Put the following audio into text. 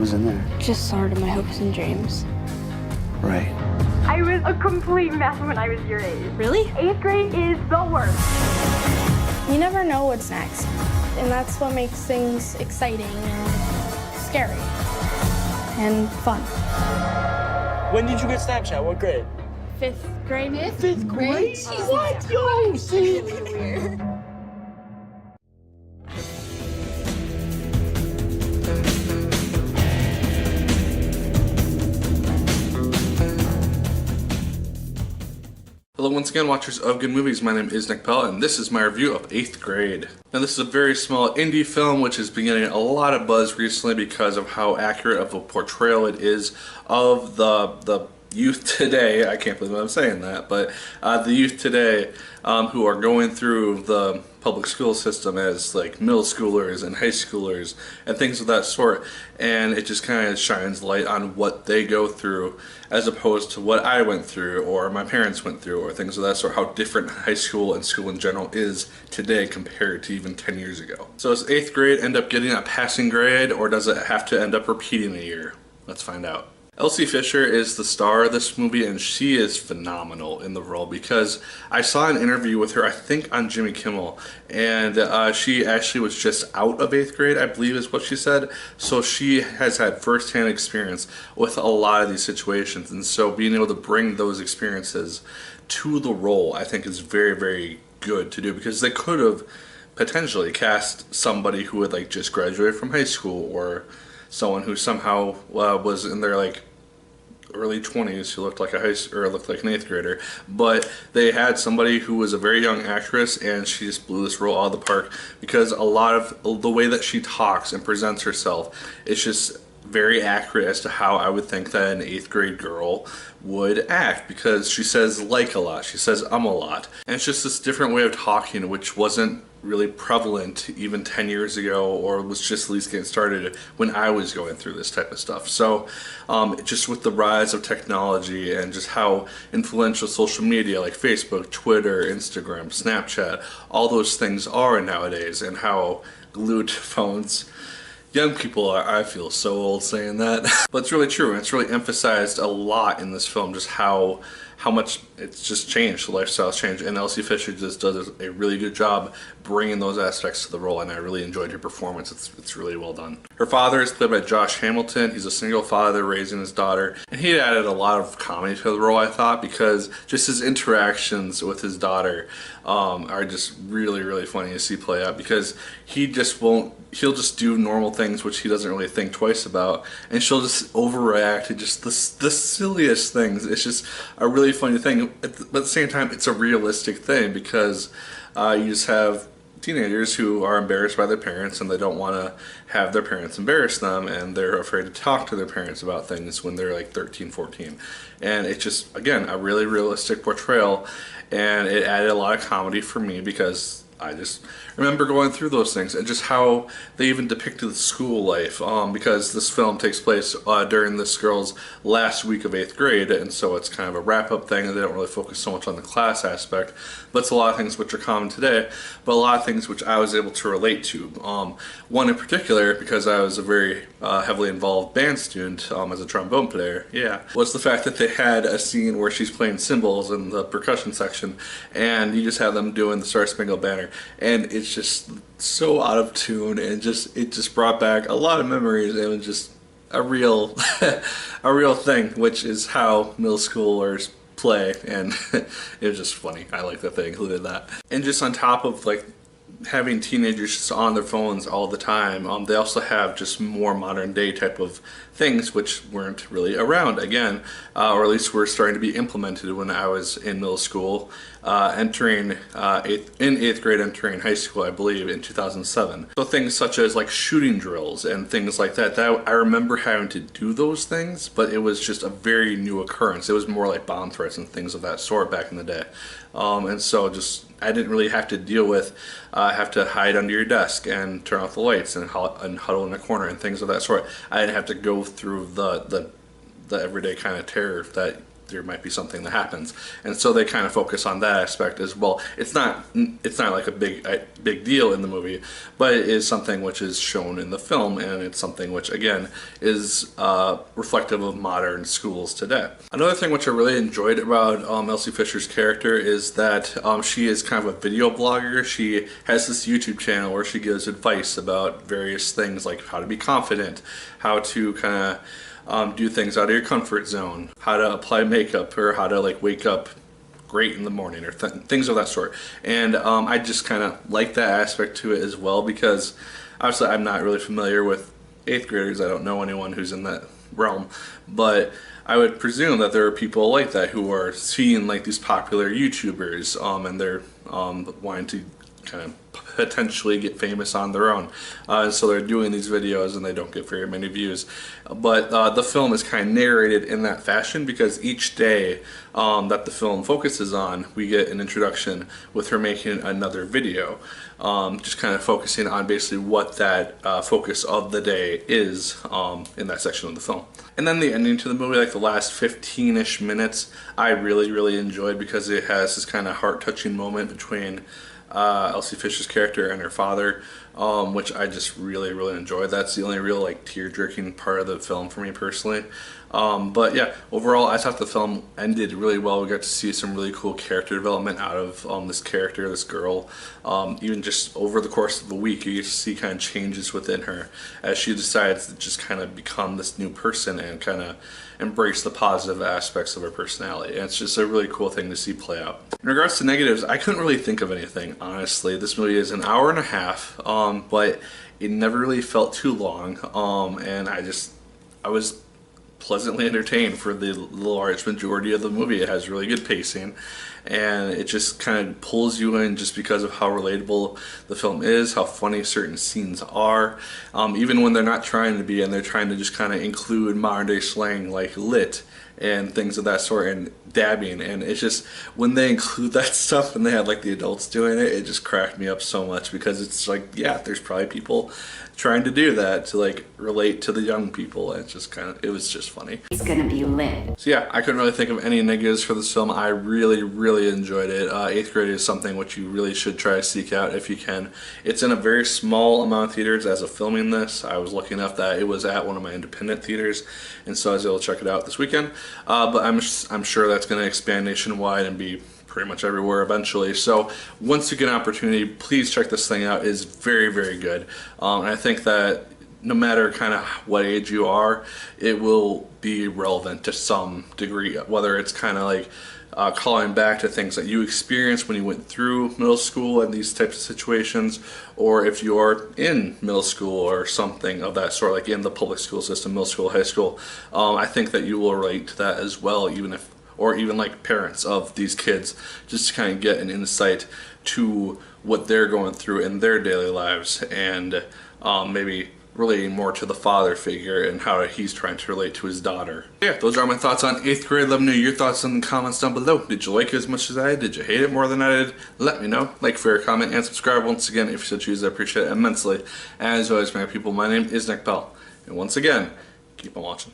Was in there. Just sort of my hopes and dreams. Right. I was a complete mess when I was your age. Really? 8th grade is the worst. You never know what's next, and that's what makes things exciting and scary and fun. When did you get Snapchat? What grade? 5th grade. Fifth grade? What? Yo, see? Hello once again, watchers of Good Movies. My name is Nick Pell, and this is my review of 8th Grade. Now this is a very small indie film which has been getting a lot of buzz recently because of how accurate of a portrayal it is of the youth today. I can't believe I'm saying that, but the youth today who are going through the public school system as like middle schoolers and high schoolers and things of that sort, and it just kind of shines light on what they go through as opposed to what I went through or my parents went through or things of that sort, how different high school and school in general is today compared to even 10 years ago. So does 8th grade end up getting a passing grade, or does it have to end up repeating a year? Let's find out. Elsie Fisher is the star of this movie, and she is phenomenal in the role because I saw an interview with her, I think on Jimmy Kimmel, and she actually was just out of 8th grade, I believe is what she said, so she has had first-hand experience with a lot of these situations, and so being able to bring those experiences to the role I think is very, very good to do, because they could have potentially cast somebody who had like just graduated from high school, or someone who somehow was in their like early 20s who looked like looked like an 8th grader, but they had somebody who was a very young actress, and she just blew this role out of the park because a lot of the way that she talks and presents herself is just very accurate as to how I would think that an 8th grade girl would act, because she says like a lot, she says a lot, and it's just this different way of talking which wasn't really prevalent even 10 years ago, or was just at least getting started when I was going through this type of stuff. So just with the rise of technology and just how influential social media like Facebook, Twitter, Instagram, Snapchat, all those things are nowadays, and how glued to phones young people are. I feel so old saying that, but it's really true, and it's really emphasized a lot in this film, just how much it's just changed, the lifestyle's changed, and Elsie Fisher just does a really good job bringing those aspects to the role, and I really enjoyed her performance. It's really well done. Her father is played by Josh Hamilton. He's a single father raising his daughter, and he added a lot of comedy to the role, I thought, because just his interactions with his daughter are just really, really funny to see play out, because he'll just do normal things which he doesn't really think twice about, and she'll just overreact to just the silliest things. It's just a really funny thing, but at the same time it's a realistic thing, because you just have teenagers who are embarrassed by their parents, and they don't want to have their parents embarrass them, and they're afraid to talk to their parents about things when they're like 13, 14. And it's just, again, a really realistic portrayal, and it added a lot of comedy for me because I just remember going through those things, and just how they even depicted the school life, because this film takes place during this girl's last week of 8th grade, and so it's kind of a wrap-up thing, and they don't really focus so much on the class aspect, but it's a lot of things which are common today, but a lot of things which I was able to relate to. One in particular, because I was a very heavily involved band student as a trombone player, was the fact that they had a scene where she's playing cymbals in the percussion section, and you just have them doing the Star Spangled Banner, and it's just so out of tune, and it just brought back a lot of memories. It was just a real a real thing, which is how middle schoolers play, and it was just funny. I like that they included that. And just on top of like having teenagers just on their phones all the time, they also have just more modern day type of things which weren't really around again, or at least were starting to be implemented when I was in middle school, entering 8th grade, entering high school, I believe, in 2007. So things such as like shooting drills and things like that, I remember having to do those things, but it was just a very new occurrence. It was more like bomb threats and things of that sort back in the day. And so just, I didn't really have to deal with have to hide under your desk and turn off the lights and huddle in a corner and things of that sort. I didn't have to go through the everyday kind of terror that there might be something that happens, and so they kind of focus on that aspect as well. It's not like a big deal in the movie, but it is something which is shown in the film, and it's something which again is reflective of modern schools today. Another thing which I really enjoyed about Elsie Fisher's character is that she is kind of a video blogger. She has this YouTube channel where she gives advice about various things like how to be confident, how to kind of do things out of your comfort zone, how to apply makeup, or how to like wake up great in the morning, or things of that sort. And I just kind of like that aspect to it as well, because obviously I'm not really familiar with 8th graders. I don't know anyone who's in that realm, but I would presume that there are people like that who are seeing like these popular YouTubers and they're wanting to kind of potentially get famous on their own, so they're doing these videos and they don't get very many views. But the film is kind of narrated in that fashion, because each day that the film focuses on, we get an introduction with her making another video, just kind of focusing on basically what that focus of the day is in that section of the film. And then the ending to the movie, like the last 15-ish minutes, I really enjoyed, because it has this kind of heart-touching moment between Elsie Fisher's character and her father, which I just really enjoyed. That's the only real like tear-jerking part of the film for me personally. But yeah, overall I thought the film ended really well. We got to see some really cool character development out of this character, this girl. Even just over the course of the week, you get to see kind of changes within her as she decides to just kind of become this new person and kind of embrace the positive aspects of her personality. And it's just a really cool thing to see play out. In regards to negatives, I couldn't really think of anything, honestly. This movie is an hour and a half, but it never really felt too long, and I was pleasantly entertained for the large majority of the movie. It has really good pacing, and it just kind of pulls you in just because of how relatable the film is, how funny certain scenes are, even when they're not trying to be, and they're trying to just kind of include modern day slang like lit and things of that sort, and dabbing, and it's just, when they include that stuff and they have like the adults doing it, it just cracked me up so much, because it's like, yeah, there's probably people trying to do that to like relate to the young people, and it's just kind of, it was just funny. It's gonna be lit. So yeah, I couldn't really think of any negatives for this film. I really enjoyed it. 8th grade is something which you really should try to seek out if you can. It's in a very small amount of theaters as of filming this. I was lucky enough that it was at one of my independent theaters, and so I was able to check it out this weekend. But I'm sure that's going to expand nationwide and be pretty much everywhere eventually. So once you get an opportunity, please check this thing out. It is very good. And I think that no matter kind of what age you are, it will be relevant to some degree, whether it's kind of like calling back to things that you experienced when you went through middle school and these types of situations, or if you're in middle school or something of that sort, like in the public school system, middle school, high school. I think that you will relate to that as well, or even like parents of these kids, just to kind of get an insight to what they're going through in their daily lives, and maybe relating more to the father figure and how he's trying to relate to his daughter. Yeah, those are my thoughts on 8th grade. Let me know your thoughts in the comments down below. Did you like it as much as I did? Did you hate it more than I did? Let me know. Like, favorite, comment, and subscribe once again if you so choose. I appreciate it immensely. As always, my people, my name is Nick Pell, and once again, keep on watching.